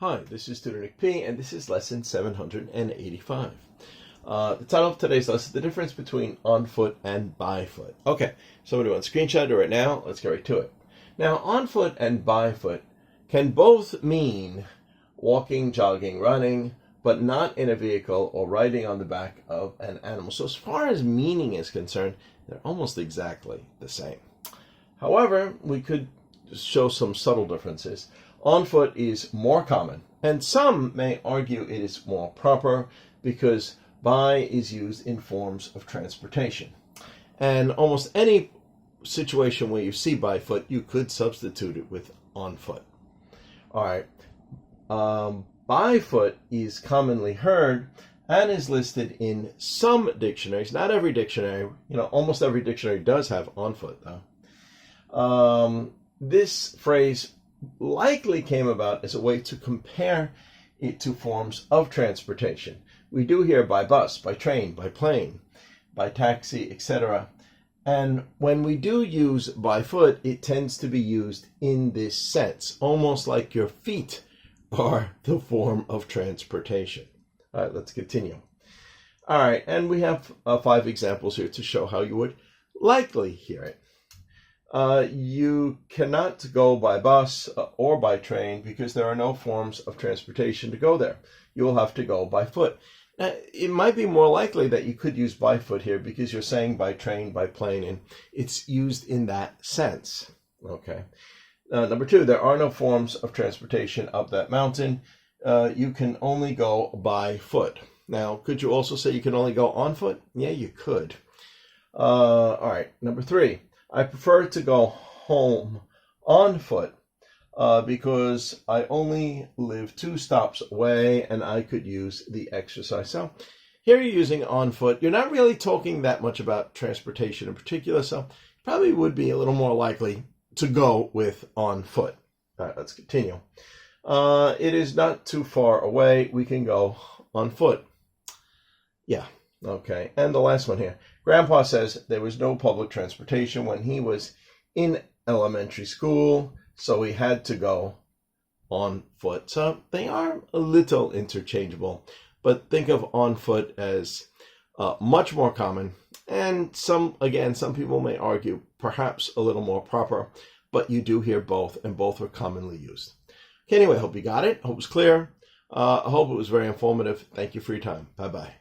Hi, this is Tutor P, and this is lesson 785. The title of today's lesson, the difference between on foot and by foot. Okay, somebody want to screenshot it right now. Let's get right to it. Now, on foot and by foot can both mean walking, jogging, running, but not in a vehicle or riding on the back of an animal. So as far as meaning is concerned, they're almost exactly the same. However, we could show some subtle differences. On foot is more common, and some may argue it is more proper because by is used in forms of transportation. And almost any situation where you see by foot, you could substitute it with on foot. All right. By foot is commonly heard and is listed in some dictionaries. Not every dictionary, almost every dictionary does have on foot though. This phrase likely came about as a way to compare it to forms of transportation. We do hear by bus, by train, by plane, by taxi, etc. And when we do use by foot, it tends to be used in this sense, almost like your feet are the form of transportation. All right, let's continue. All right, and we have 5 examples here to show how you would likely hear it. You cannot go by bus or by train because there are no forms of transportation to go there. You will have to go by foot. Now, it might be more likely that you could use by foot here because you're saying by train, by plane, and it's used in that sense. Okay. Number 2, there are no forms of transportation up that mountain. You can only go by foot. Now, could you also say you can only go on foot? Yeah, you could. All right. Number 3. I prefer to go home on foot because I only live 2 stops away and I could use the exercise. So here you're using on foot. You're not really talking that much about transportation in particular, so you probably would be a little more likely to go with on foot. All right, let's continue. It is not too far away. We can go on foot. Yeah. Okay, and the last one here. Grandpa says there was no public transportation when he was in elementary school, so he had to go on foot. So they are a little interchangeable, but think of on foot as much more common, and some people may argue perhaps a little more proper, but you do hear both, and both are commonly used. Okay, anyway, I hope you got it. I hope it was clear. I hope it was very informative. Thank you for your time. Bye-bye.